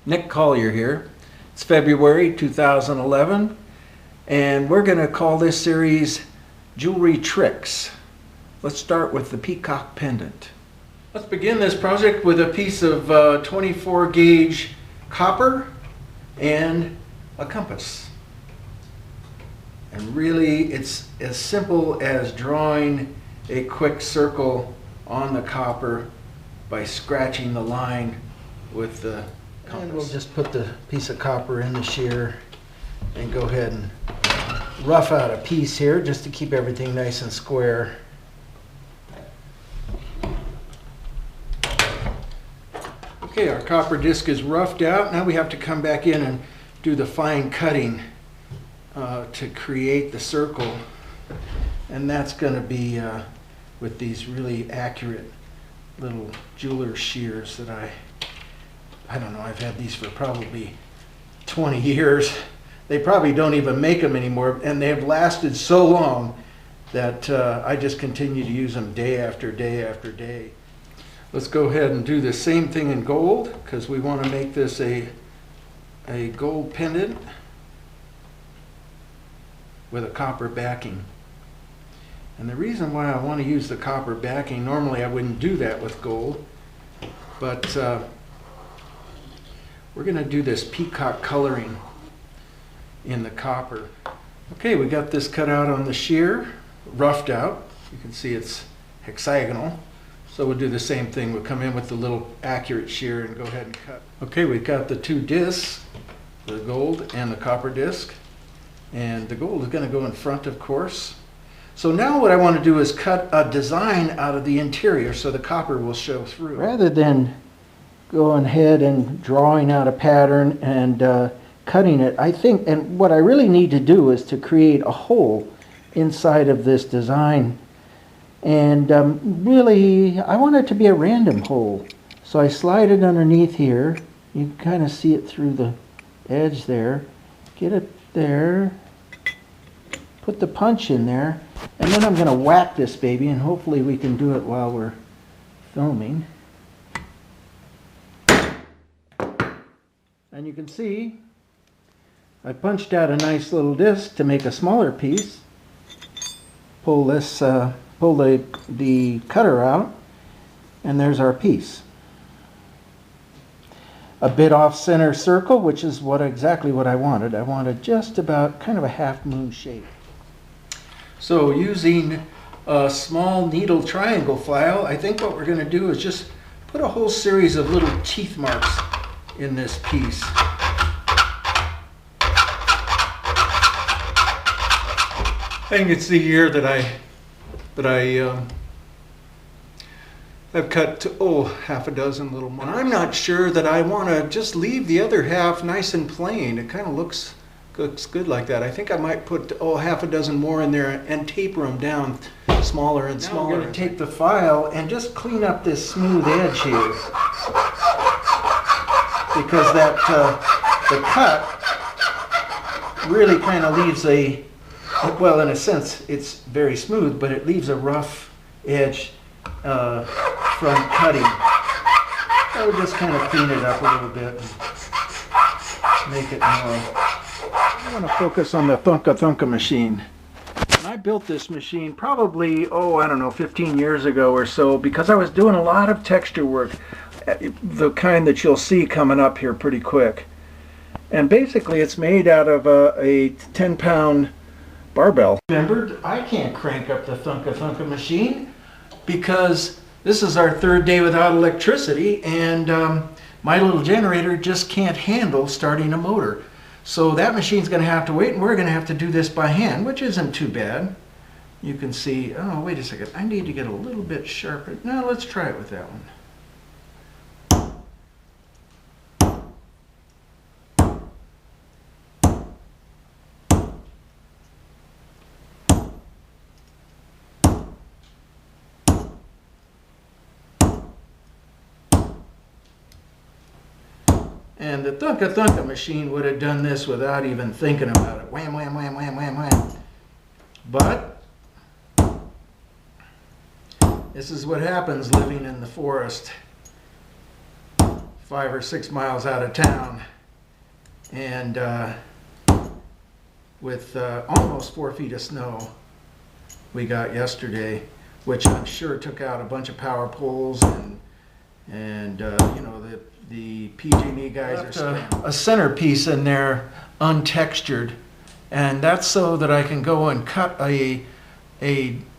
Nick Collier here. It's February 2011 and we're going to call this series Jewelry Tricks. Let's start with the Peacock Pendant. Let's begin this project with a piece of 24 gauge copper and a compass. And really it's as simple as drawing a quick circle on the copper by scratching the line with the compass. And we'll just put the piece of copper in the shear and go ahead and rough out a piece here just to keep everything nice and square. Okay, our copper disc is roughed out. Now we have to come back in and do the fine cutting to create the circle. And that's going to be with these really accurate little jeweler's shears that I don't know, I've had these for probably 20 years. They probably don't even make them anymore, and they've lasted so long that I just continue to use them day after day after day. Let's go ahead and do the same thing in gold, because we want to make this a gold pendant with a copper backing. And the reason why I want to use the copper backing, normally I wouldn't do that with gold, but we're going to do this peacock coloring in the copper. Okay, we got this cut out on the shear, roughed out. You can see it's hexagonal. So we'll do the same thing. We'll come in with the little accurate shear and go ahead and cut. Okay, we've got the two discs, the gold and the copper disc. And the gold is going to go in front, of course. So now what I want to do is cut a design out of the interior so the copper will show through. Rather than going ahead and drawing out a pattern and cutting it, I think, and what I really need to do is to create a hole inside of this design. And really, I want it to be a random hole. So I slide it underneath here. You can kind of see it through the edge there. Get it there. Put the punch in there. And then I'm going to whack this baby, and hopefully we can do it while we're filming. And you can see I punched out a nice little disc to make a smaller piece. Pull this, pull the cutter out, and there's our piece. A bit off center circle, which is exactly what I wanted. I wanted just about kind of a half moon shape. So using a small needle triangle file, I think what we're going to do is just put a whole series of little teeth marks in this piece. And you can see here that I've cut half a dozen little marks. And I'm not sure that I want to just leave the other half nice and plain. It kind of looks good like that. I think I might put half a dozen more in there and taper them down smaller and smaller. Now I'm going to take the file and just clean up this smooth edge here, because that the cut really kind of leaves well, in a sense it's very smooth, but it leaves a rough edge from cutting. I would just kind of clean it up a little bit and make it more. I want to focus on the Thunka machine. And I built this machine probably, I don't know, 15 years ago or so, because I was doing a lot of texture work, the kind that you'll see coming up here pretty quick. And basically it's made out of a 10-pound barbell. Remember, I can't crank up the Thunka machine because this is our third day without electricity, and my little generator just can't handle starting a motor. So that machine's going to have to wait, and we're going to have to do this by hand, which isn't too bad. You can see, wait a second, I need to get a little bit sharper. Now let's try it with that one. And the Thunka machine would have done this without even thinking about it. Wham, wham, wham, wham, wham, wham. But this is what happens living in the forest. 5 or 6 miles out of town, and with almost 4 feet of snow we got yesterday, which I'm sure took out a bunch of power poles, and you know, the PG&E guys are scrambling. A centerpiece in there, untextured, and that's so that I can go and cut a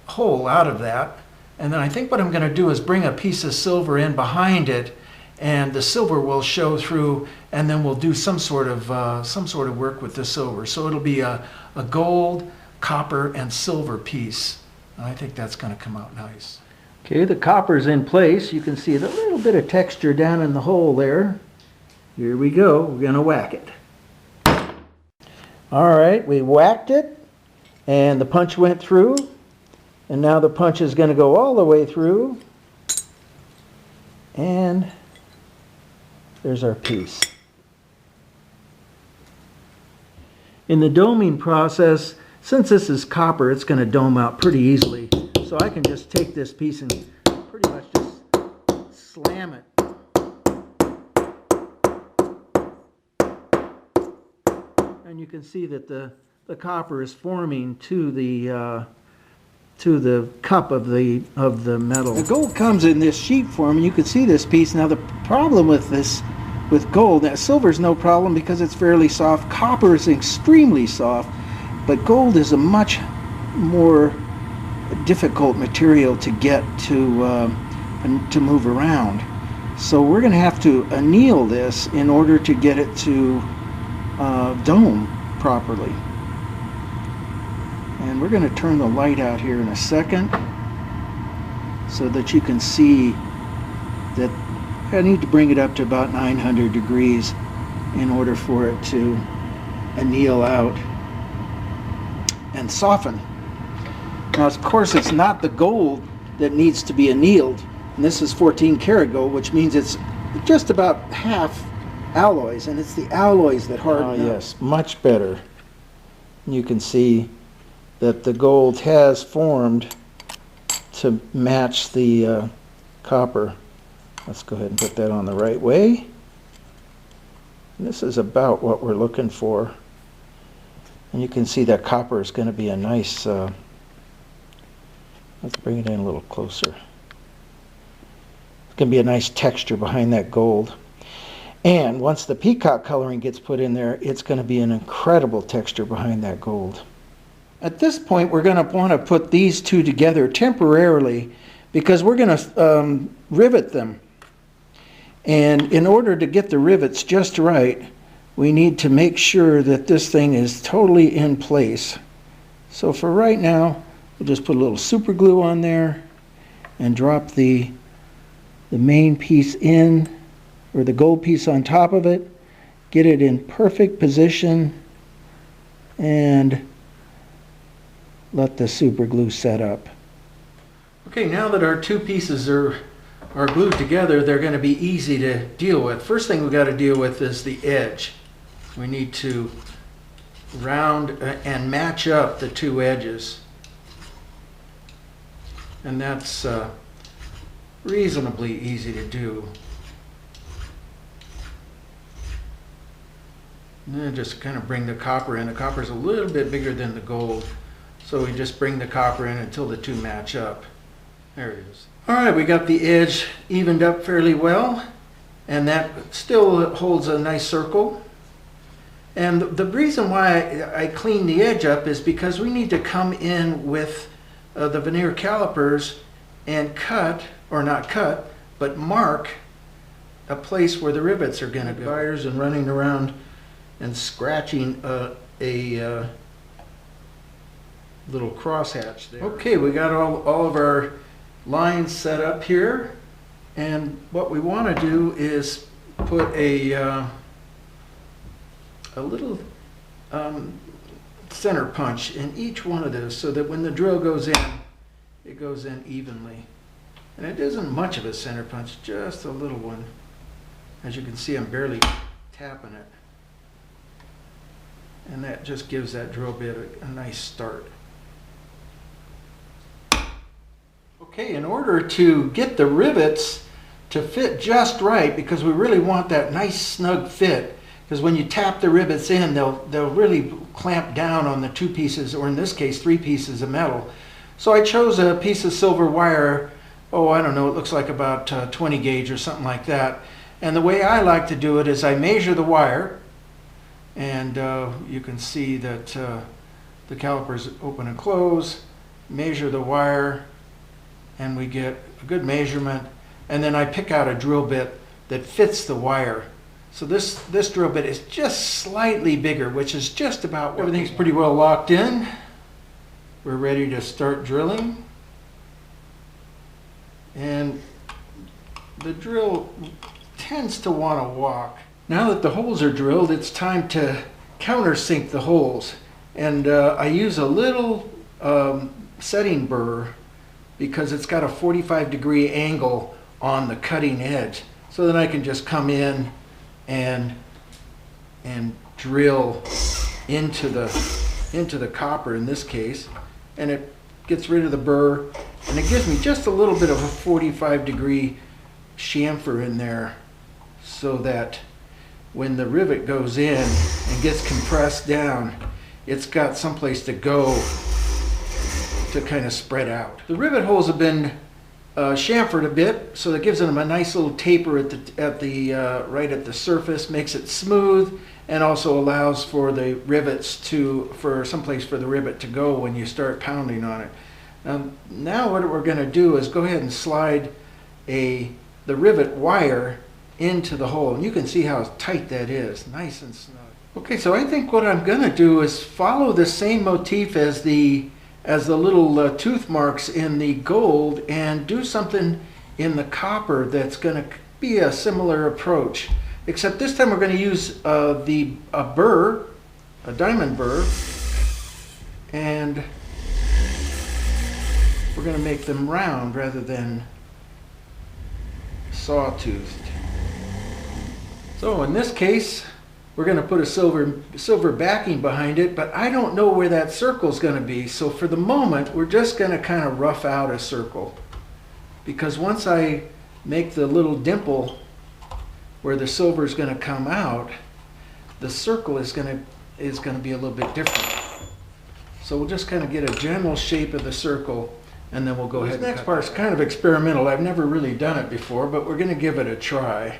hole out of that. And then I think what I'm going to do is bring a piece of silver in behind it, and the silver will show through, and then we'll do some sort of work with the silver. So it'll be a gold, copper, and silver piece. And I think that's going to come out nice. Okay, the copper's in place. You can see the little bit of texture down in the hole there. Here we go. We're going to whack it. All right, we whacked it, and the punch went through. And now the punch is going to go all the way through. And there's our piece. In the doming process, since this is copper, it's going to dome out pretty easily. So I can just take this piece and pretty much just slam it. And you can see that the copper is forming to the cup of the metal. The gold comes in this sheet form, and you can see this piece. Now the problem with this, with gold, now silver's no problem because it's fairly soft. Copper is extremely soft, but gold is a much more difficult material to get to move around. So we're going to have to anneal this in order to get it to dome properly. And we're going to turn the light out here in a second so that you can see that I need to bring it up to about 900 degrees in order for it to anneal out and soften. Now, of course, it's not the gold that needs to be annealed. And this is 14 karat gold, which means it's just about half alloys, and it's the alloys that harden up. Yes, much better. You can see that the gold has formed to match the copper. Let's go ahead and put that on the right way. And this is about what we're looking for. And you can see that copper is going to be a nice, let's bring it in a little closer. It's going to be a nice texture behind that gold. And once the peacock coloring gets put in there, it's going to be an incredible texture behind that gold. At this point, we're going to want to put these two together temporarily because we're going to rivet them. And in order to get the rivets just right, we need to make sure that this thing is totally in place. So for right now, we'll just put a little super glue on there and drop the main piece in, or the gold piece on top of it, get it in perfect position, and let the super glue set up. Okay, now that our two pieces are glued together, they're going to be easy to deal with. First thing we've got to deal with is the edge. We need to round and match up the two edges. And that's reasonably easy to do. And then just kind of bring the copper in. The copper is a little bit bigger than the gold, so we just bring the copper in until the two match up. There it is. All right, we got the edge evened up fairly well, and that still holds a nice circle. And the reason why I clean the edge up is because we need to come in with the veneer calipers and cut, or not cut, but mark a place where the rivets are going to go. Wires and running around and scratching a little crosshatch there. Okay, we got all of our lines set up here, and what we want to do is put a little center punch in each one of those so that when the drill goes in, it goes in evenly. And it isn't much of a center punch, just a little one. As you can see, I'm barely tapping it. And that just gives that drill bit a nice start. Okay, in order to get the rivets to fit just right, because we really want that nice snug fit. Because when you tap the rivets in, they'll really clamp down on the 2 pieces, or in this case 3 pieces of metal. So I chose a piece of silver wire. Oh, I don't know, it looks like about 20 gauge or something like that. And the way I like to do it is I measure the wire, and you can see that the calipers open and close. Measure the wire, and we get a good measurement. And then I pick out a drill bit that fits the wire. So this drill bit is just slightly bigger, which is just about, everything's pretty well locked in. We're ready to start drilling. And the drill tends to want to walk. Now that the holes are drilled, it's time to countersink the holes. And I use a little setting burr, because it's got a 45-degree angle on the cutting edge. So then I can just come in and drill into the copper in this case, and it gets rid of the burr, and it gives me just a little bit of a 45-degree chamfer in there, so that when the rivet goes in and gets compressed down, it's got someplace to go to kind of spread out. The rivet holes have been chamfered a bit, so that gives them a nice little taper right at the surface, makes it smooth, and also allows for the rivets for someplace for the rivet to go when you start pounding on it. Now what we're going to do is go ahead and slide the rivet wire into the hole, and you can see how tight that is, nice and snug. Okay, so I think what I'm going to do is follow the same motif as the little tooth marks in the gold, and do something in the copper that's going to be a similar approach, except this time we're going to use a burr, a diamond burr, and we're going to make them round rather than sawtoothed. So in this case, we're going to put a silver backing behind it, but I don't know where that circle is going to be. So for the moment, we're just going to kind of rough out a circle, because once I make the little dimple where the silver is going to come out, the circle is going to be a little bit different. So we'll just kind of get a general shape of the circle, and then we'll go ahead. This next part is kind of experimental. I've never really done it before, but we're going to give it a try.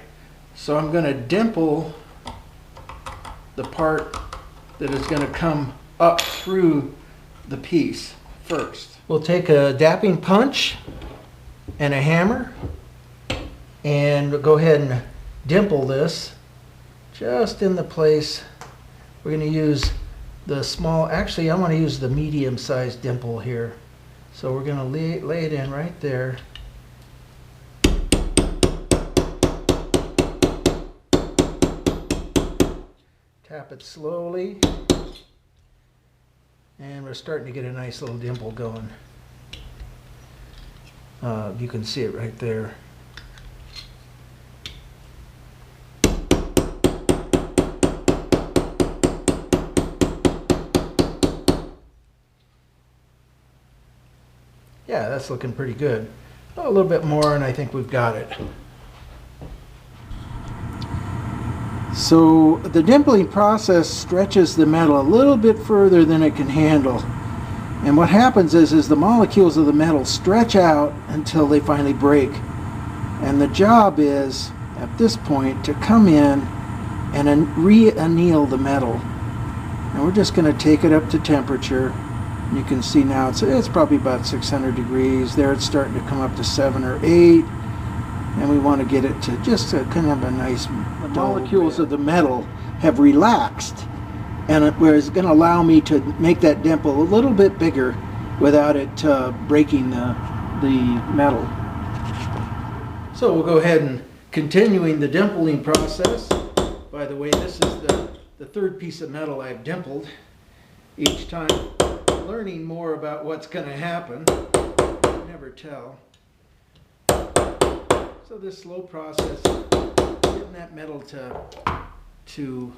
So I'm going to dimple the part that is going to come up through the piece first. We'll take a dapping punch and a hammer, and go ahead and dimple this just in the place. We're going to use the small, actually I want to use the medium-sized dimple here. So we're going to lay it in right there. Tap it slowly, and we're starting to get a nice little dimple going. You can see it right there. Yeah, that's looking pretty good. A little bit more and I think we've got it. So the dimpling process stretches the metal a little bit further than it can handle. And what happens is the molecules of the metal stretch out until they finally break. And the job is, at this point, to come in and re-anneal the metal. And we're just going to take it up to temperature. You can see now it's probably about 600 degrees. There it's starting to come up to 7 or 8. And we want to get it to just kind of a nice... The molecules of the metal have relaxed, and it was going to allow me to make that dimple a little bit bigger without it breaking the metal. So we'll go ahead and continuing the dimpling process. By the way, this is the third piece of metal I've dimpled. Each time learning more about what's going to happen. You never tell. So this slow process, getting that metal to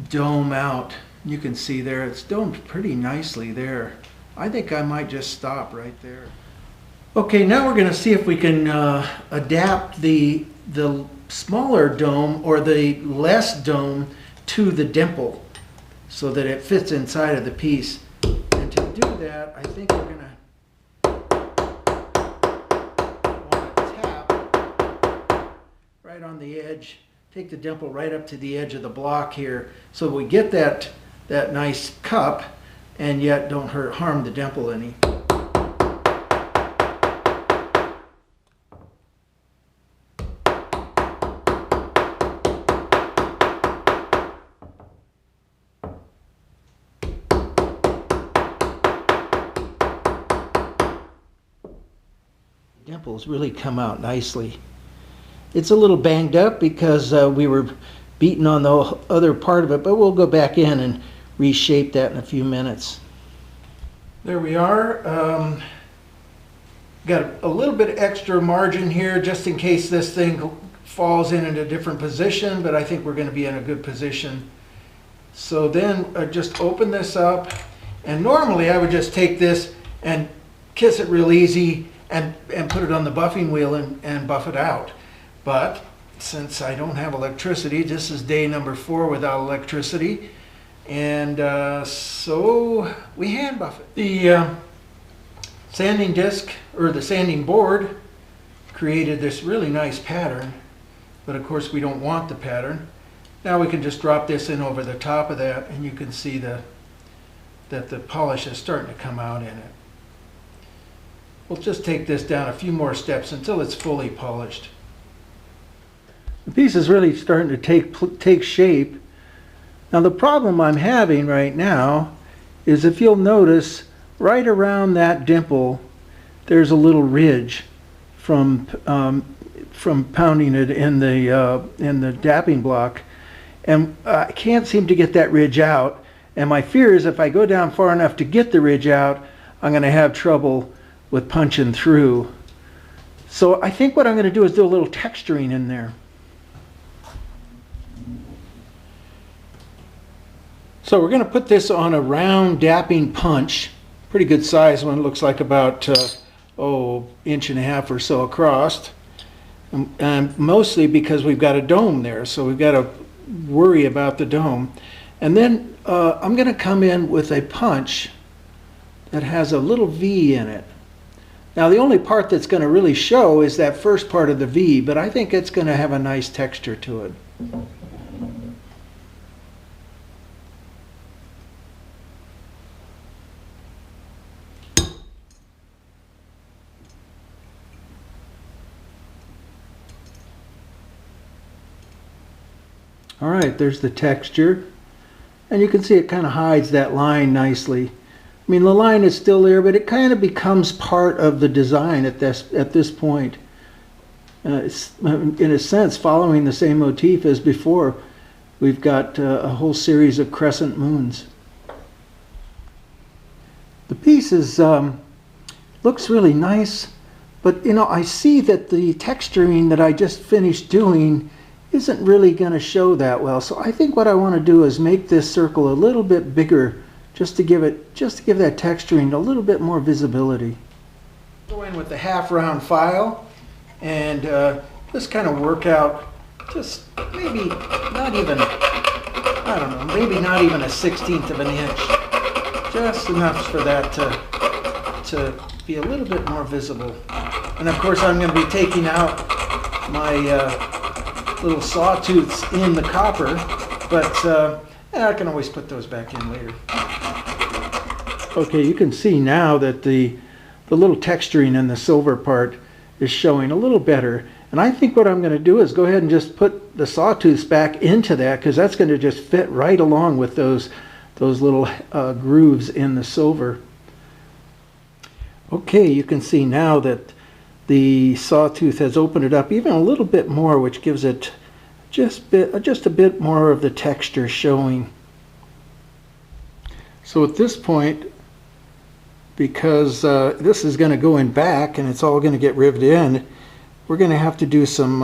dome out. You can see there, it's domed pretty nicely there. I think I might just stop right there. Okay, now we're going to see if we can adapt the smaller dome or the less dome to the dimple so that it fits inside of the piece. And to do that, I think we're going to want to tap right on the edge, take the dimple right up to the edge of the block here so we get that nice cup and yet don't harm the dimple any. Dimples really come out nicely. It's a little banged up because we were beating on the other part of it, but we'll go back in and reshape that in a few minutes. There we are. Got a little bit extra margin here just in case this thing falls in a different position, but I think we're going to be in a good position. So then just open this up, and normally I would just take this and kiss it real easy and put it on the buffing wheel and buff it out. But since I don't have electricity, this is day number 4 without electricity, and so we hand buff it. The sanding disc, or the sanding board, created this really nice pattern, but of course we don't want the pattern. Now we can just drop this in over the top of that, and you can see that the polish is starting to come out in it. We'll just take this down a few more steps until it's fully polished. The piece is really starting to take shape. Now the problem I'm having right now is, if you'll notice, right around that dimple there's a little ridge from pounding it in the dapping block, and I can't seem to get that ridge out. And my fear is if I go down far enough to get the ridge out, I'm going to have trouble with punching through. So I think what I'm going to do is do a little texturing in there. So we're going to put this on a round dapping punch, pretty good size one, looks like about 1.5 inches or so across, and mostly because we've got a dome there, so we've got to worry about the dome. And then I'm going to come in with a punch that has a little V in it. Now the only part that's going to really show is that first part of the V, but I think it's going to have a nice texture to it. All right, there's the texture, and you can see it kind of hides that line nicely. I mean, the line is still there, but it kind of becomes part of the design at this point. It's, in a sense, following the same motif as before. We've got a whole series of crescent moons. The piece is, looks really nice, but I see that the texturing that I just finished doing isn't really going to show that well. So I think what I want to do is make this circle a little bit bigger, just to give that texturing a little bit more visibility. Go in with the half round file and just kind of work out just maybe not even, I don't know, maybe not even 1/16 of an inch. Just enough for that to be a little bit more visible. And of course I'm going to be taking out my little sawtooths in the copper, but I can always put those back in later. Okay, you can see now that the little texturing in the silver part is showing a little better. And I think what I'm going to do is go ahead and just put the sawtooths back into that, because that's going to just fit right along with those little grooves in the silver. Okay, you can see now that the sawtooth has opened it up even a little bit more, which gives it just a bit more of the texture showing. So at this point, because this is going to go in back and it's all going to get riveted in, we're going to have to do some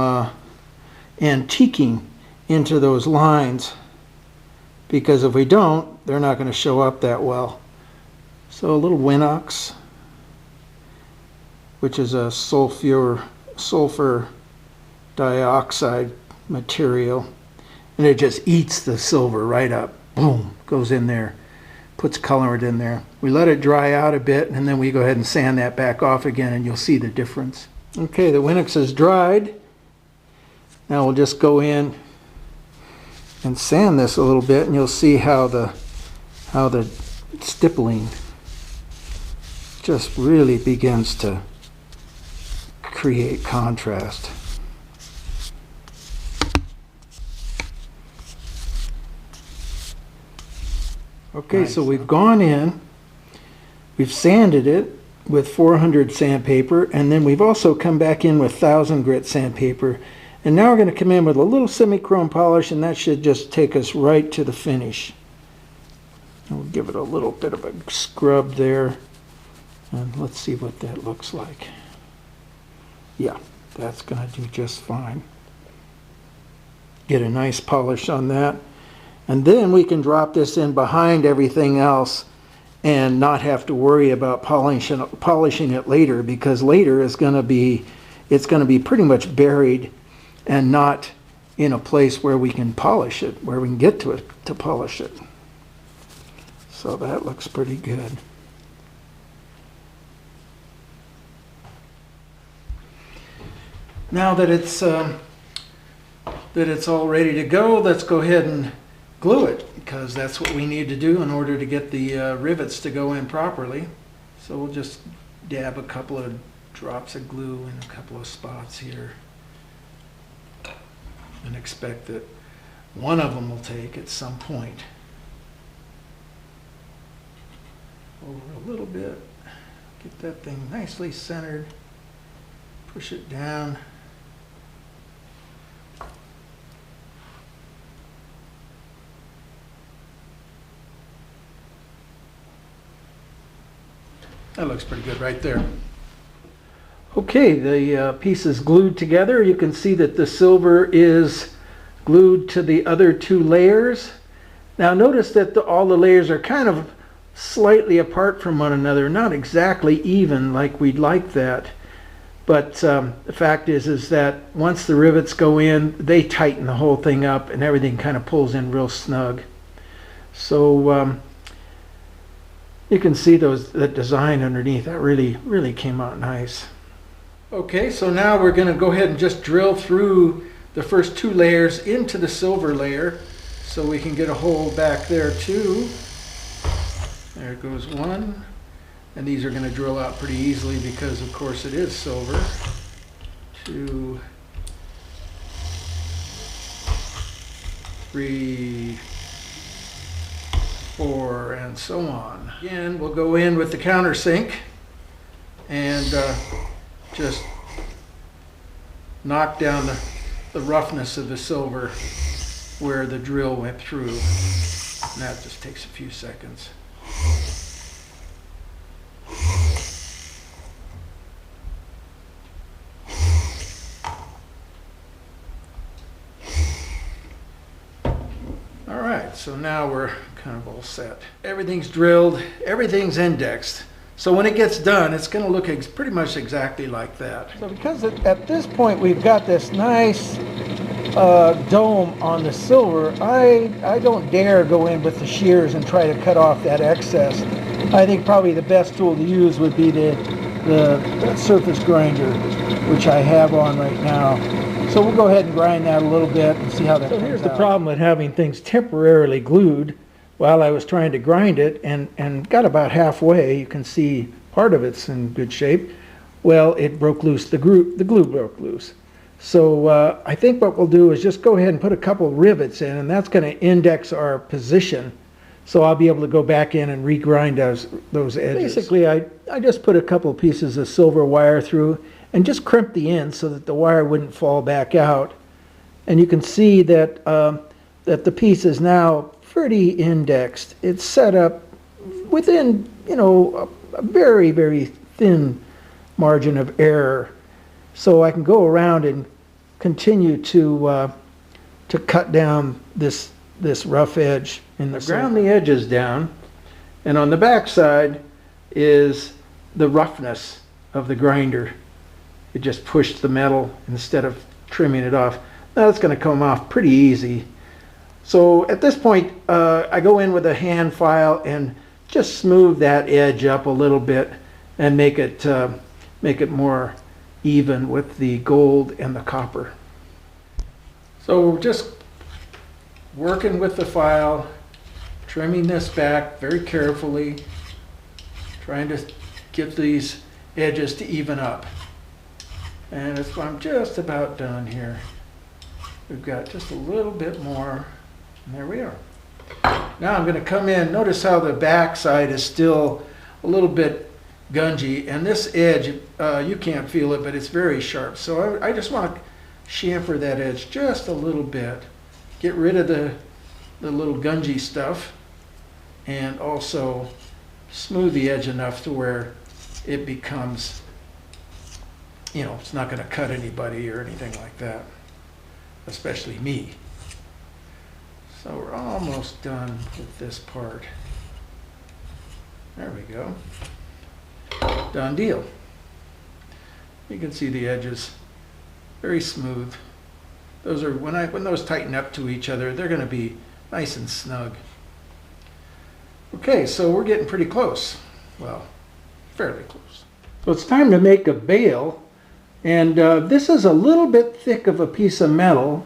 antiquing into those lines, because if we don't, they're not going to show up that well. So a little Winox. which is a sulfur dioxide material, and it just eats the silver right up. Boom, goes in there, puts colorant in there. We let it dry out a bit, and then we go ahead and sand that back off again, and you'll see the difference. Okay, the Winix is dried. Now we'll just go in and sand this a little bit, and you'll see how the stippling just really begins to create contrast. Okay, nice. So we've gone in, we've sanded it with 400 sandpaper, and then we've also come back in with 1000 grit sandpaper. And now we're going to come in with a little semi-chrome polish, and that should just take us right to the finish. And we'll give it a little bit of a scrub there, and let's see what that looks like. Yeah, that's going to do just fine. Get a nice polish on that. And then we can drop this in behind everything else and not have to worry about polishing it later, because later it's going to be pretty much buried and not in a place where we can polish it, where we can get to it to polish it. So that looks pretty good. Now that it's all ready to go, let's go ahead and glue it, because that's what we need to do in order to get the rivets to go in properly. So we'll just dab a couple of drops of glue in a couple of spots here and expect that one of them will take at some point. Over a little bit, get that thing nicely centered, push it down. That looks pretty good right there. Okay, the piece is glued together. You can see that the silver is glued to the other two layers. Now notice that all the layers are kind of slightly apart from one another, not exactly even like we'd like that. But the fact is that once the rivets go in, they tighten the whole thing up and everything kind of pulls in real snug. So you can see that design underneath. That really came out nice. Okay, so now we're going to go ahead and just drill through the first two layers into the silver layer so we can get a hole back there too. There goes one. And these are going to drill out pretty easily because of course it is silver. 2, 3, 4, and so on. Again, we'll go in with the countersink and just knock down the roughness of the silver where the drill went through. And that just takes a few seconds. Alright, so now we're kind of all set. Everything's drilled, everything's indexed. So when it gets done, it's going to look pretty much exactly like that. So because at this point we've got this nice dome on the silver, I don't dare go in with the shears and try to cut off that excess. I think probably the best tool to use would be the surface grinder, which I have on right now. So we'll go ahead and grind that a little bit and see how that comes out. So here's the problem with having things temporarily glued. While I was trying to grind it and got about halfway, you can see part of it's in good shape. Well, it broke loose, the glue broke loose. So I think what we'll do is just go ahead and put a couple rivets in, and that's going to index our position. So I'll be able to go back in and regrind those edges. Basically, I just put a couple pieces of silver wire through and just crimp the ends so that the wire wouldn't fall back out. And you can see that, that the piece is now pretty indexed. It's set up within, a very, very thin margin of error. So I can go around and continue to cut down this rough edge in the ground. The edges down, and on the back side is the roughness of the grinder. It just pushed the metal instead of trimming it off. Now it's going to come off pretty easy. So at this point, I go in with a hand file and just smooth that edge up a little bit and make it more even with the gold and the copper. So just working with the file, trimming this back very carefully, trying to get these edges to even up. And I'm just about done here. We've got just a little bit more, and there we are. Now I'm going to come in. Notice how the back side is still a little bit gungy, and this edge, you can't feel it, but it's very sharp. So I just want to chamfer that edge just a little bit. Get rid of the little gungy stuff, and also smooth the edge enough to where it becomes, you know, it's not going to cut anybody or anything like that, especially me. So we're almost done with this part. There we go. Done deal. You can see the edges, very smooth. Those are, when those tighten up to each other, they're going to be nice and snug. Okay, so we're getting pretty close. Well, fairly close. So it's time to make a bail, and this is a little bit thick of a piece of metal.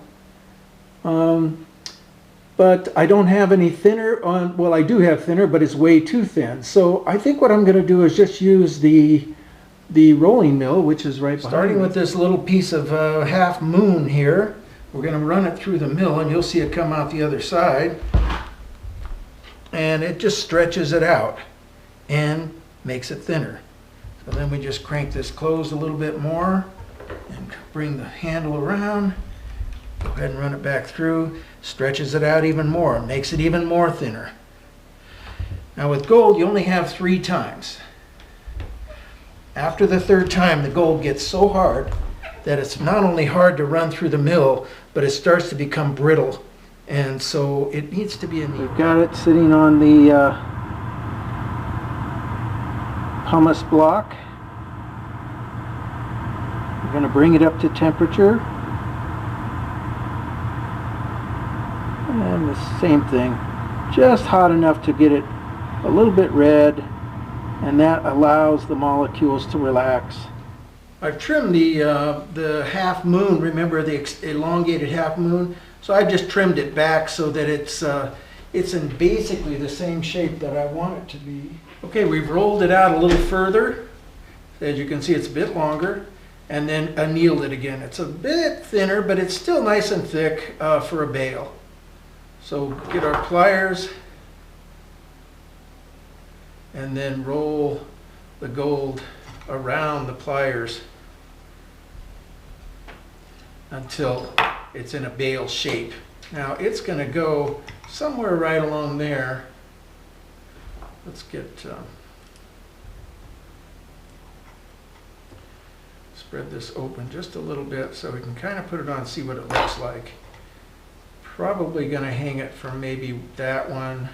But I don't have any thinner on, well, I do have thinner, but it's way too thin. So I think what I'm going to do is just use the rolling mill, which is right behind me. Starting with this little piece of half moon here, we're going to run it through the mill, and you'll see it come out the other side. And it just stretches it out and makes it thinner. So then we just crank this closed a little bit more and bring the handle around. Go ahead and run it back through, stretches it out even more, makes it even more thinner. Now with gold, you only have 3 times. After the 3rd time, the gold gets so hard that it's not only hard to run through the mill, but it starts to become brittle. And so it needs to be in the... We've got it sitting on the pumice block. We're going to bring it up to temperature. And the same thing, just hot enough to get it a little bit red, and that allows the molecules to relax. I've trimmed the half moon, remember the elongated half moon? So I've just trimmed it back so that it's in basically the same shape that I want it to be. Okay, we've rolled it out a little further. As you can see, it's a bit longer. And then annealed it again. It's a bit thinner, but it's still nice and thick for a bail. So get our pliers and then roll the gold around the pliers until it's in a bail shape. Now it's going to go somewhere right along there. Let's get spread this open just a little bit so we can kind of put it on, see what it looks like. Probably going to hang it from maybe that one.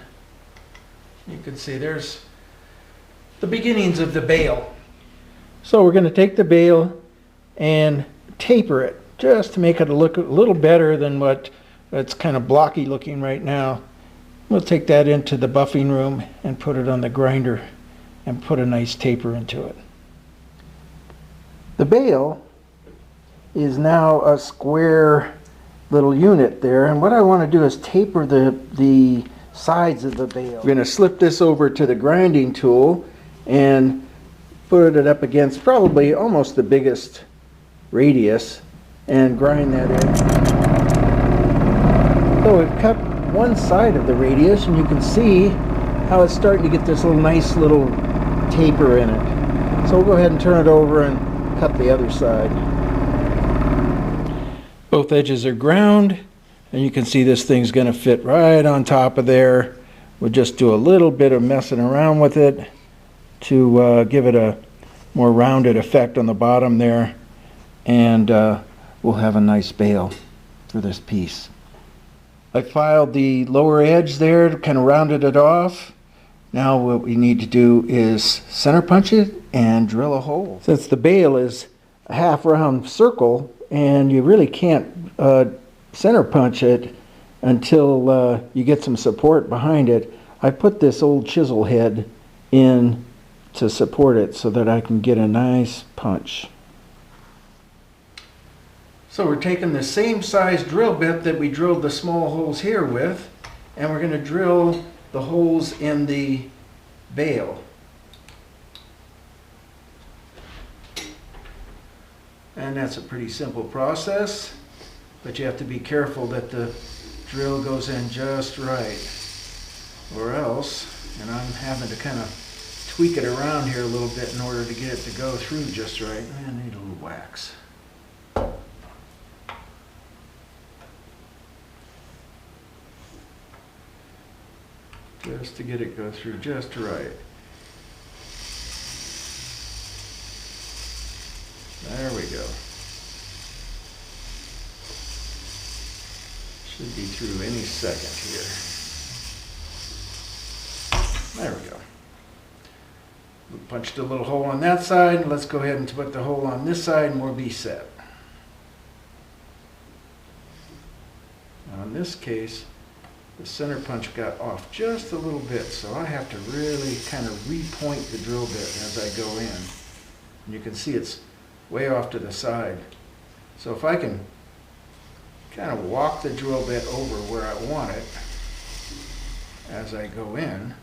You can see there's the beginnings of the bail. So we're going to take the bail and taper it just to make it look a little better than what it's kind of blocky looking right now. We'll take that into the buffing room and put it on the grinder and put a nice taper into it. The bail is now a square little unit there, and what I want to do is taper the sides of the bail. We're going to slip this over to the grinding tool and put it up against probably almost the biggest radius and grind that in. So we've cut one side of the radius, and you can see how it's starting to get this nice little taper in it. So we'll go ahead and turn it over and cut the other side. Both edges are ground, and you can see this thing's going to fit right on top of there. We'll just do a little bit of messing around with it to give it a more rounded effect on the bottom there, and we'll have a nice bail for this piece. I filed the lower edge there, kind of rounded it off, Now what we need to do is center punch it and drill a hole. Since the bail is a half round circle and you really can't center punch it until you get some support behind it, I put this old chisel head in to support it so that I can get a nice punch. So we're taking the same size drill bit that we drilled the small holes here with, and we're going to drill the holes in the bail. And that's a pretty simple process, but you have to be careful that the drill goes in just right, or else, and I'm having to kind of tweak it around here a little bit in order to get it to go through just right. I need a little wax. Just to get it go through just right. There we go. Should be through any second here. There we go. We punched a little hole on that side. Let's go ahead and put the hole on this side and we'll be set. Now in this case, the center punch got off just a little bit, so I have to really kind of repoint the drill bit as I go in. And you can see it's way off to the side. So if I can kind of walk the drill bit over where I want it as I go in,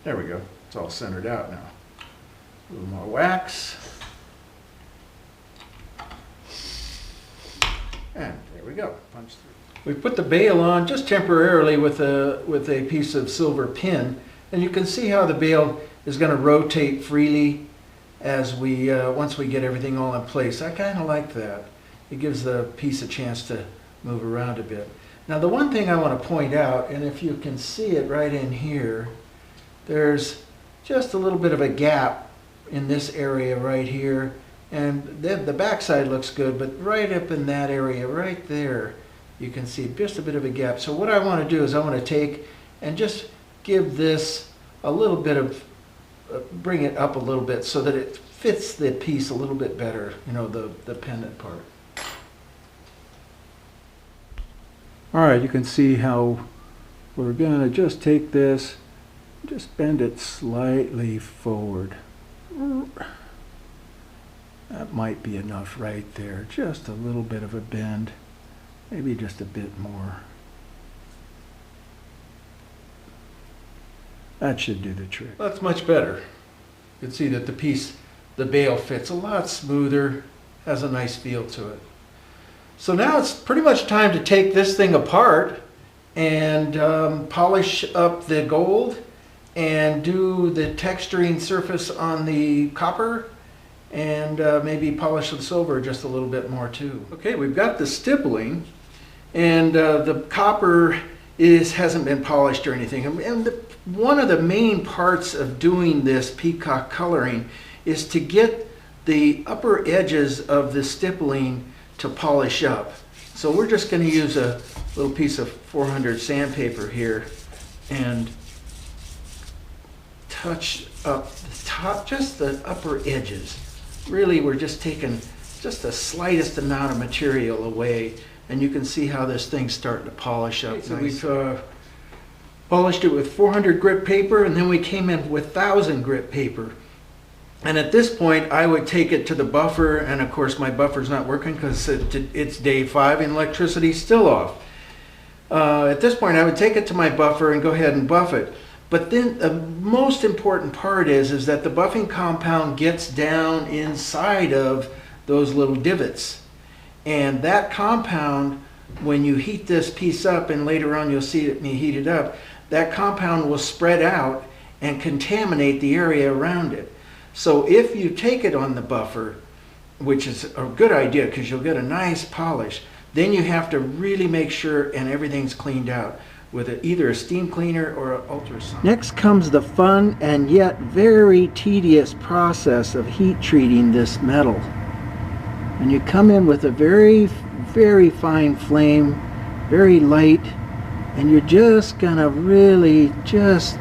there we go. It's all centered out now. A little more wax. And there we go. Punch through. We put the bail on just temporarily with a piece of silver pin, and you can see how the bail is going to rotate freely as we once we get everything all in place. I kind of like that. It gives the piece a chance to move around a bit. Now the one thing I want to point out, and if you can see it right in here, there's just a little bit of a gap in this area right here, and the back side looks good, but right up in that area right there you can see just a bit of a gap. So what I want to do is I want to take and just give this a little bit of bring it up a little bit so that it fits the piece a little bit better, you know, the pendant part. Alright, you can see how we're going to just take this, just bend it slightly forward. That might be enough right there. Just a little bit of a bend. Maybe just a bit more. That should do the trick. That's much better. You can see that the bail fits a lot smoother, has a nice feel to it. So now it's pretty much time to take this thing apart and polish up the gold and do the texturing surface on the copper and maybe polish the silver just a little bit more too. Okay, we've got the stippling, and the copper hasn't been polished or anything. And one of the main parts of doing this peacock coloring is to get the upper edges of the stippling to polish up. So we're just going to use a little piece of 400 sandpaper here and touch up the top, just the upper edges. Really, we're just taking just the slightest amount of material away, and you can see how this thing's starting to polish up. So we've polished it with 400 grit paper, and then we came in with 1000 grit paper. And at this point, I would take it to the buffer, and of course my buffer's not working because it's day 5 and electricity's still off. At this point, I would take it to my buffer and go ahead and buff it. But then the most important part is that the buffing compound gets down inside of those little divots. And that compound, when you heat this piece up, and later on you'll see it when you heat it up, that compound will spread out and contaminate the area around it. So if you take it on the buffer, which is a good idea because you'll get a nice polish, then you have to really make sure and everything's cleaned out with either a steam cleaner or an ultrasonic. Next comes the fun and yet very tedious process of heat treating this metal. And you come in with a very, very fine flame, very light, and you're just gonna really just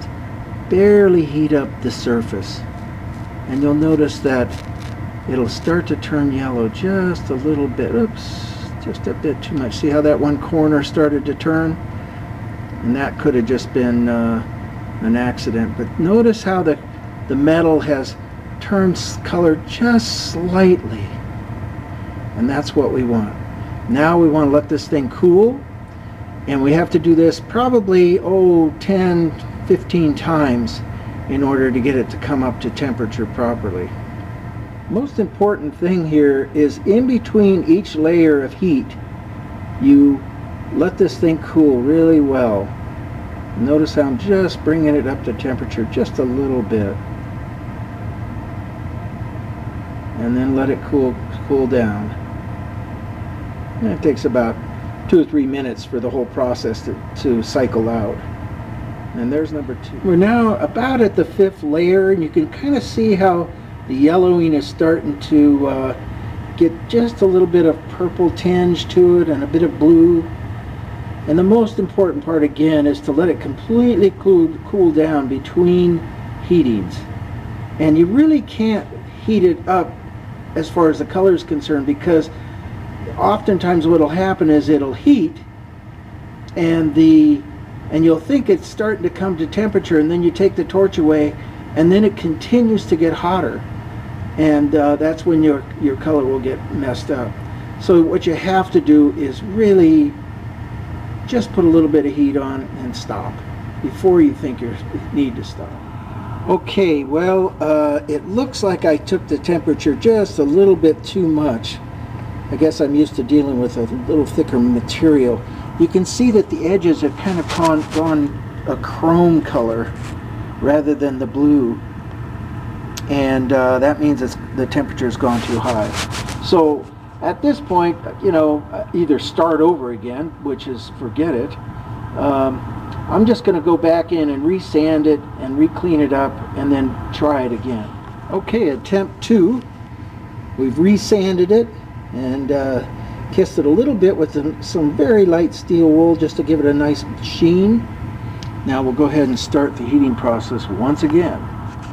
barely heat up the surface. And you'll notice that it'll start to turn yellow just a little bit. Oops, just a bit too much. See how that one corner started to turn? And that could have just been an accident. But notice how the metal has turned color just slightly. And that's what we want. Now we want to let this thing cool. And we have to do this probably, 10, 15 times in order to get it to come up to temperature properly. Most important thing here is in between each layer of heat, you let this thing cool really well. Notice how I'm just bringing it up to temperature just a little bit. And then let it cool down. And it takes about 2 or 3 minutes for the whole process to cycle out. And there's number 2. We're now about at the 5th layer, and you can kind of see how the yellowing is starting to get just a little bit of purple tinge to it and a bit of blue. And the most important part again is to let it completely cool down between heatings. And you really can't heat it up as far as the color is concerned, because oftentimes what will happen is it'll heat and you'll think it's starting to come to temperature, and then you take the torch away and then it continues to get hotter, and that's when your color will get messed up. So what you have to do is really just put a little bit of heat on and stop before you think you need to stop. Okay, well, it looks like I took the temperature just a little bit too much. I guess I'm used to dealing with a little thicker material. You can see that the edges have kind of gone a chrome color rather than the blue, and that means the temperature's gone too high. So at this point, either start over again, which is forget it. I'm just going to go back in and resand it and re-clean it up and then try it again. Okay, attempt 2. We've resanded it and kissed it a little bit with some very light steel wool just to give it a nice sheen. Now we'll go ahead and start the heating process once again.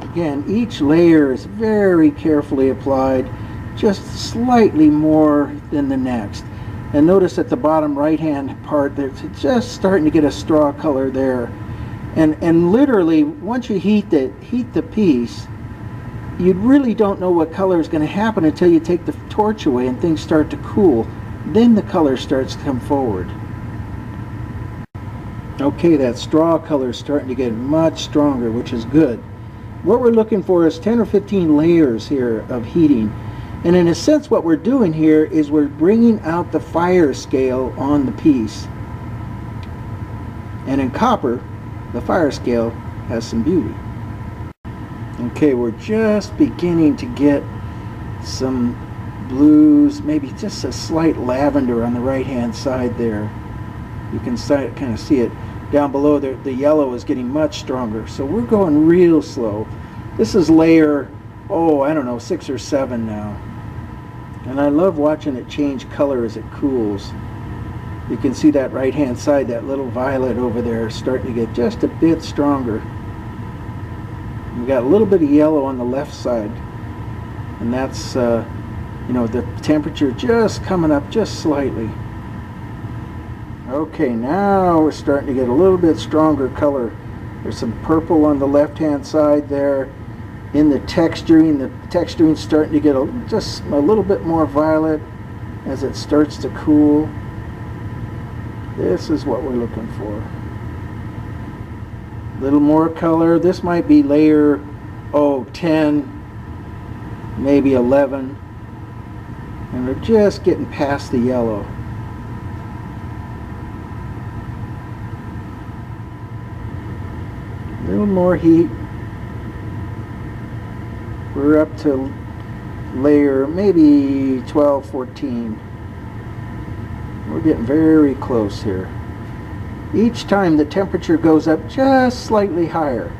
Again, each layer is very carefully applied, just slightly more than the next. And notice at the bottom right hand part, there's just starting to get a straw color there. And literally, once you heat the piece, you really don't know what color is going to happen until you take the torch away and things start to cool. Then the color starts to come forward. Okay, that straw color is starting to get much stronger, which is good. What we're looking for is 10 or 15 layers here of heating. And in a sense, what we're doing here is we're bringing out the fire scale on the piece. And in copper, the fire scale has some beauty. Okay, we're just beginning to get some blues, maybe just a slight lavender on the right hand side there. You can kind of see it. Down below there, the yellow is getting much stronger. So we're going real slow. This is layer, I don't know, 6 or 7 now. And I love watching it change color as it cools. You can see that right hand side, that little violet over there starting to get just a bit stronger. We've got a little bit of yellow on the left side. And that's, the temperature just coming up just slightly. Okay, now we're starting to get a little bit stronger color. There's some purple on the left hand side there. In the texturing's starting to get just a little bit more violet as it starts to cool. This is what we're looking for. A little more color. This might be layer 10, maybe 11. And we're just getting past the yellow. A little more heat. We're up to layer maybe 12, 14. We're getting very close here. Each time the temperature goes up just slightly higher.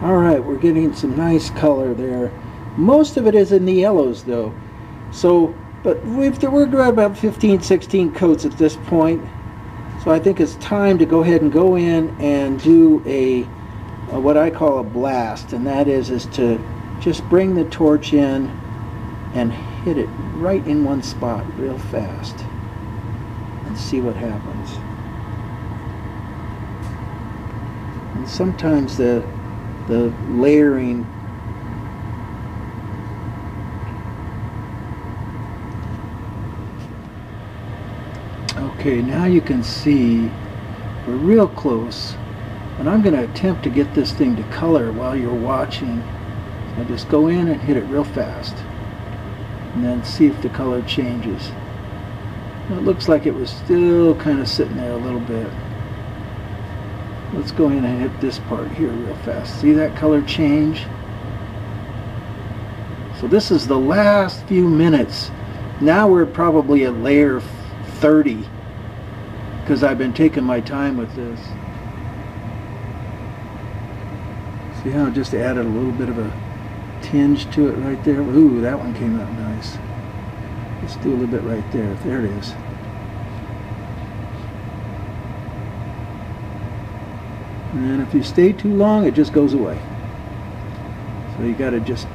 Alright, we're getting some nice color there. Most of it is in the yellows though. So, but we're at about 15, 16 coats at this point. So I think it's time to go ahead and go in and do a what I call a blast, and that is to just bring the torch in and hit it right in one spot real fast and see what happens. And sometimes the layering okay, now you can see we're real close, and I'm going to attempt to get this thing to color while you're watching. So I just go in and hit it real fast and then see if the color changes. It looks like it was still kind of sitting there a little bit. Let's go in and hit this part here real fast. See that color change? So this is the last few minutes. Now we're probably at layer 30 because I've been taking my time with this. See how I just added a little bit of a tinge to it right there? Ooh, that one came out nice. Let's do a little bit right there. There it is. And if you stay too long, it just goes away. So you got to just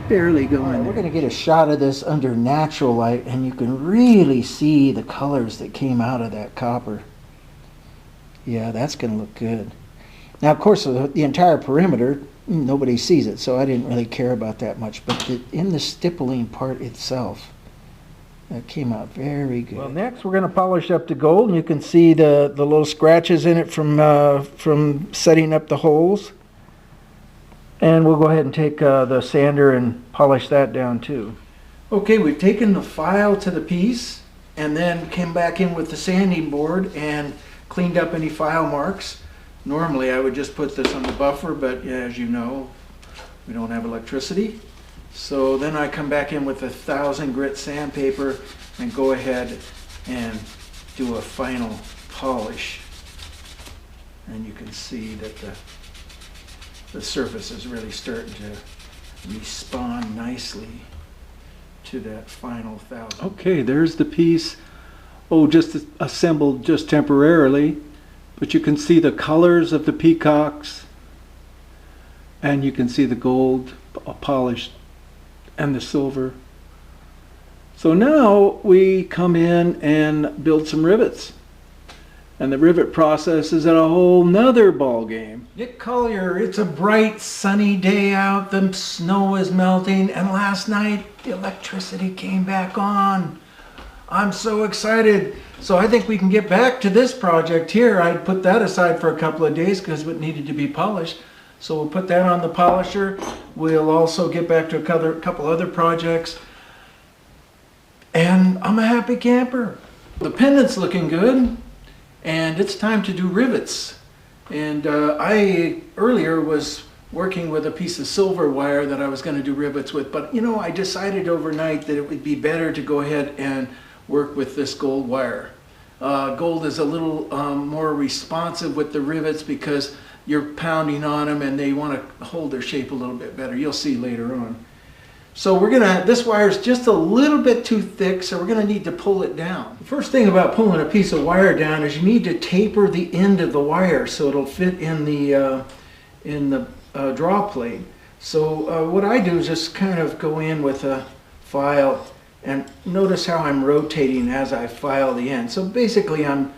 barely go in there. We're going to get a shot of this under natural light, and you can really see the colors that came out of that copper. Yeah, that's going to look good. Now, of course, the entire perimeter, nobody sees it, so I didn't really care about that much. But in the stippling part itself, that came out very good. Well, next we're going to polish up the gold, and you can see the little scratches in it from setting up the holes. And we'll go ahead and take the sander and polish that down too. Okay, we've taken the file to the piece and then came back in with the sanding board and cleaned up any file marks. Normally I would just put this on the buffer, but as you know, we don't have electricity. So then I come back in with 1,000 grit sandpaper and go ahead and do a final polish. And you can see that the surface is really starting to respond nicely to that final 1,000. Okay, there's the piece. Oh, just assembled just temporarily, but you can see the colors of the peacocks, and you can see the gold polished and the silver. So now we come in and build some rivets. And the rivet process is at a whole nother ball game. Nick Collier, it's a bright sunny day out, the snow is melting, and last night the electricity came back on. I'm so excited. So I think we can get back to this project here. I'd put that aside for a couple of days because it needed to be polished. So we'll put that on the polisher. We'll also get back to a couple other projects. And I'm a happy camper. The pendant's looking good. And it's time to do rivets. And I earlier was working with a piece of silver wire that I was going to do rivets with, but you know, I decided overnight that it would be better to go ahead and work with this gold wire. Gold is a little more responsive with the rivets because you're pounding on them and they want to hold their shape a little bit better. You'll see later on. So this wire is just a little bit too thick, so we're going to need to pull it down. The first thing about pulling a piece of wire down is you need to taper the end of the wire so it'll fit in the draw plate. So what I do is just kind of go in with a file and notice how I'm rotating as I file the end. So basically I'm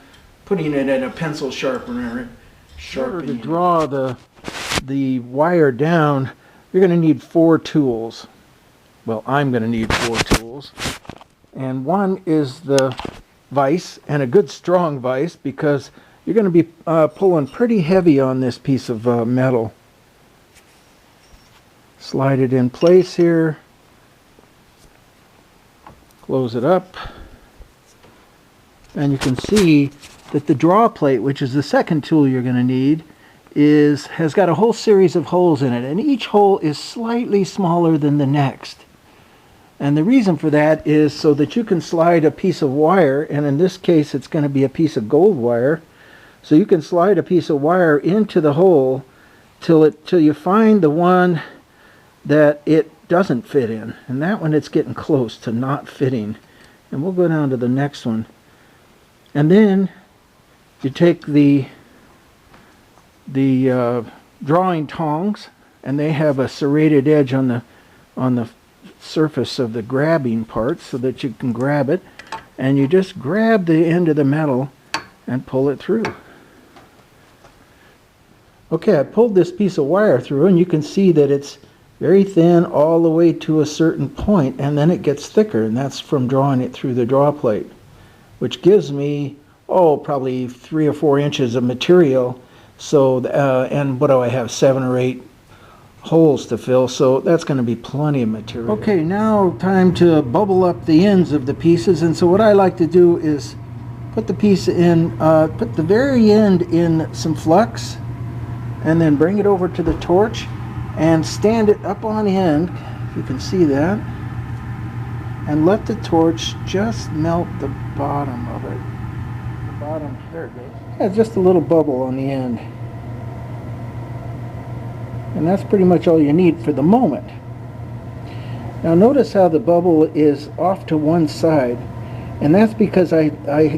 putting it in a pencil sharpener. To draw the wire down, you're going to need 4 tools. Well, I'm going to need 4 tools. And one is the vise, and a good strong vise, because you're going to be pulling pretty heavy on this piece of metal. Slide it in place here. Close it up. And you can see that the draw plate, which is the second tool you're going to need, has got a whole series of holes in it, and each hole is slightly smaller than the next. And the reason for that is so that you can slide a piece of wire, and in this case it's going to be a piece of gold wire, so you can slide a piece of wire into the hole till you find the one that it doesn't fit in, and that one it's getting close to not fitting. And we'll go down to the next one. And then you take the drawing tongs, and they have a serrated edge on the surface of the grabbing part so that you can grab it, and you just grab the end of the metal and pull it through. Okay, I pulled this piece of wire through, and you can see that it's very thin all the way to a certain point, and then it gets thicker, and that's from drawing it through the draw plate, which gives me, probably 3 or 4 inches of material. So, and what do I have, 7 or 8 holes to fill, so that's going to be plenty of material. Okay, now time to bubble up the ends of the pieces, and so what I like to do is put the piece in, put the very end in some flux, and then bring it over to the torch and stand it up on end, if you can see that, and let the torch just melt the bottom of it. The bottom, there it goes. Yeah, just a little bubble on the end. And that's pretty much all you need for the moment. Now notice how the bubble is off to one side, and that's because I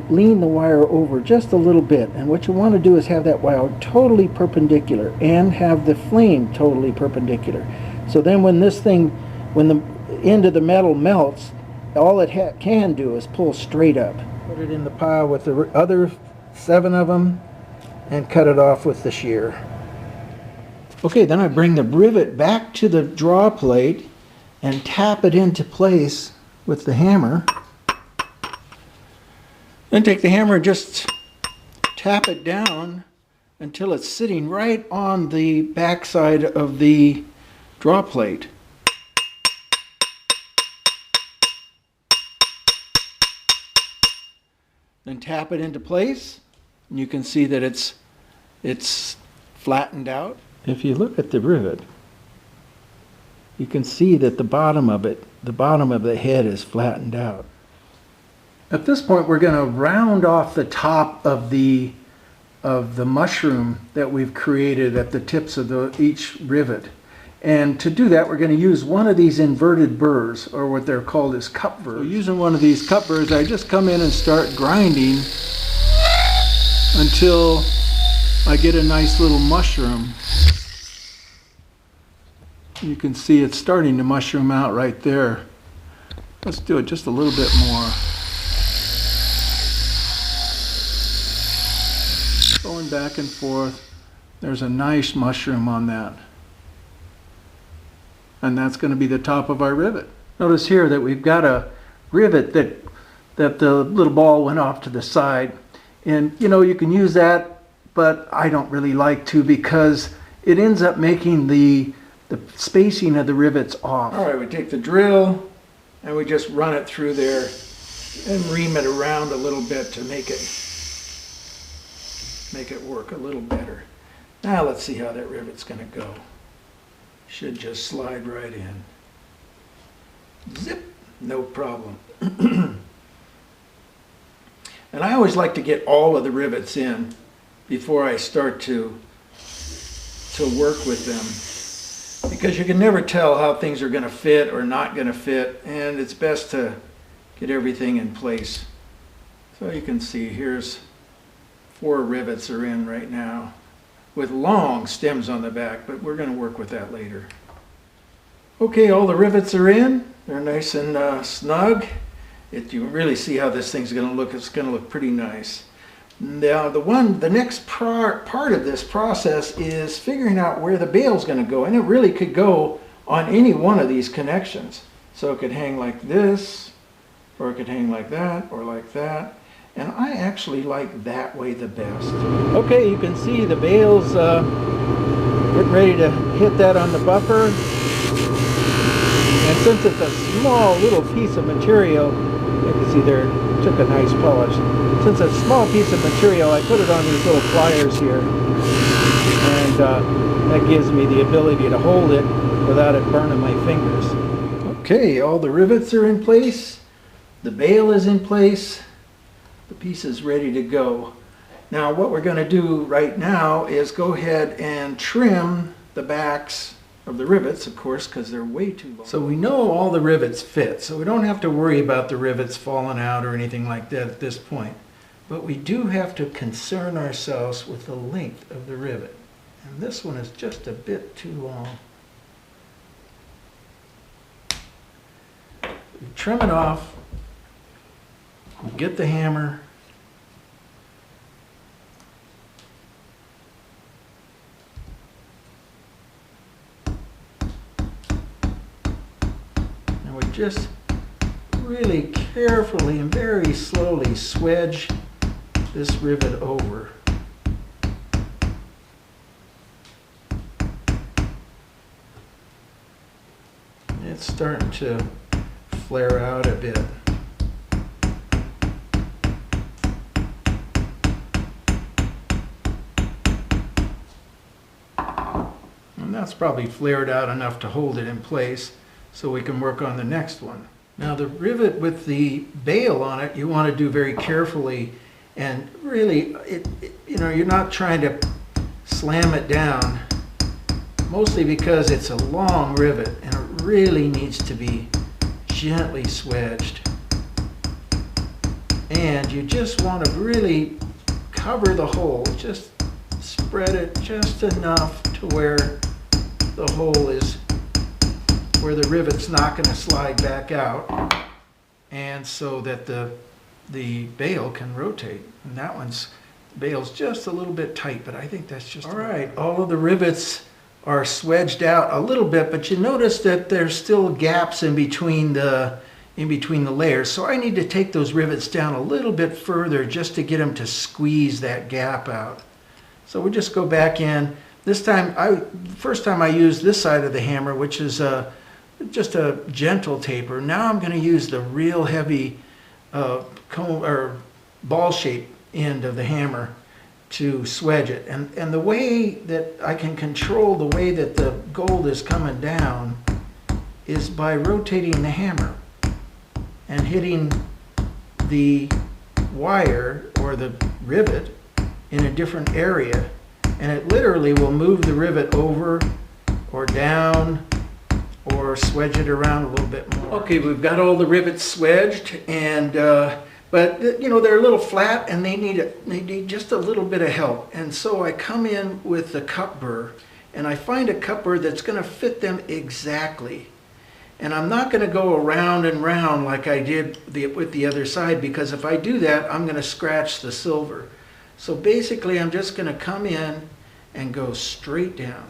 lean the wire over just a little bit, and what you want to do is have that wire totally perpendicular and have the flame totally perpendicular. So then when the end of the metal melts, all it can do is pull straight up. Put it in the pile with the other 7 of them and cut it off with the shear. Okay, then I bring the rivet back to the draw plate and tap it into place with the hammer. Then take the hammer and just tap it down until it's sitting right on the back side of the draw plate. Then tap it into place, and you can see that it's flattened out. If you look at the rivet, you can see that the bottom of the head is flattened out. At this point, we're going to round off the top of the mushroom that we've created at the tips of each rivet. And to do that, we're going to use one of these inverted burrs, or what they're called as cup burrs. So using one of these cup burrs, I just come in and start grinding until I get a nice little mushroom. You can see it's starting to mushroom out right there. Let's do it just a little bit more. Going back and forth. There's a nice mushroom on that. And that's going to be the top of our rivet. Notice here that we've got a rivet that the little ball went off to the side. And you know, you can use that, but I don't really like to, because it ends up making the spacing of the rivets off. All right, we take the drill and we just run it through there and ream it around a little bit to make it work a little better. Now let's see how that rivet's going to go. Should just slide right in. Zip, no problem. And I always like to get all of the rivets in before I start to work with them, because you can never tell how things are going to fit or not going to fit, and it's best to get everything in place. So you can see here's 4 rivets are in right now, with long stems on the back, but we're going to work with that later. Okay, all the rivets are in. They're nice and snug. You can really see how this thing's going to look. It's going to look pretty nice. Now, the next part of this process is figuring out where the bail's going to go, and it really could go on any one of these connections. So it could hang like this, or it could hang like that, or like that. And I actually like that way the best. Okay, you can see the bail's getting ready to hit that on the buffer. And since it's a small little piece of material, you can see there it took a nice polish. Since it's a small piece of material, I put it on these little pliers here. And that gives me the ability to hold it without it burning my fingers. Okay, all the rivets are in place. The bail is in place. The piece is ready to go. Now what we're going to do right now is go ahead and trim the backs of the rivets, of course, because they're way too long. So we know all the rivets fit, so we don't have to worry about the rivets falling out or anything like that at this point. But we do have to concern ourselves with the length of the rivet. And this one is just a bit too long. We trim it off, we get the hammer, and we just really carefully and very slowly swedge this rivet over. It's starting to flare out a bit. And that's probably flared out enough to hold it in place so we can work on the next one. Now the rivet with the bail on it, you want to do very carefully, and really, you're not trying to slam it down, mostly because it's a long rivet and it really needs to be gently swedged. And you just want to really cover the hole, just spread it just enough to where the hole is, where the rivet's not going to slide back out, and so that the bail can rotate. And that one's bail's just a little bit tight, but I think that's just all right. All of the rivets are swedged out a little bit, but you notice that there's still gaps in between the layers. So I need to take those rivets down a little bit further just to get them to squeeze that gap out. So we just go back in. This time, first time I used this side of the hammer, which is just a gentle taper. Now I'm going to use the real heavy comb or ball shape end of the hammer to swedge it. And the way that I can control the way that the gold is coming down is by rotating the hammer and hitting the wire or the rivet in a different area. And it literally will move the rivet over or down or swedge it around a little bit more. Okay, we've got all the rivets swedged, and but they're a little flat and they need just a little bit of help. And so I come in with the cup burr and I find a cup burr that's going to fit them exactly. And I'm not going to go around and round like I did with the other side, because if I do that, I'm going to scratch the silver. So basically, I'm just going to come in and go straight down.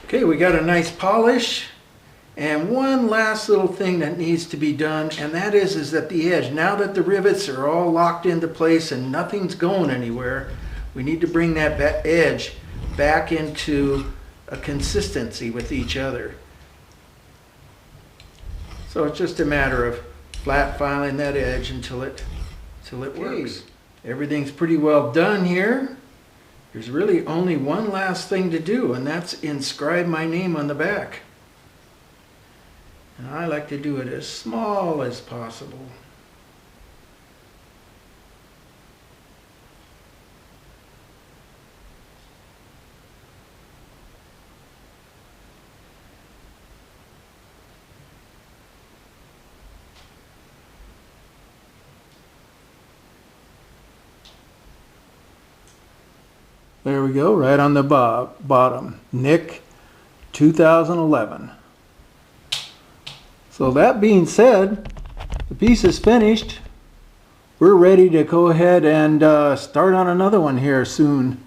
Okay, we got a nice polish. And one last little thing that needs to be done, and that is that the edge, now that the rivets are all locked into place and nothing's going anywhere, we need to bring that edge back into a consistency with each other. So it's just a matter of flat filing that edge until it works. Everything's pretty well done here. There's really only one last thing to do, and that's inscribe my name on the back. And I like to do it as small as possible. There we go, right on the bottom. Nick, 2011. So that being said, the piece is finished. We're ready to go ahead and start on another one here soon.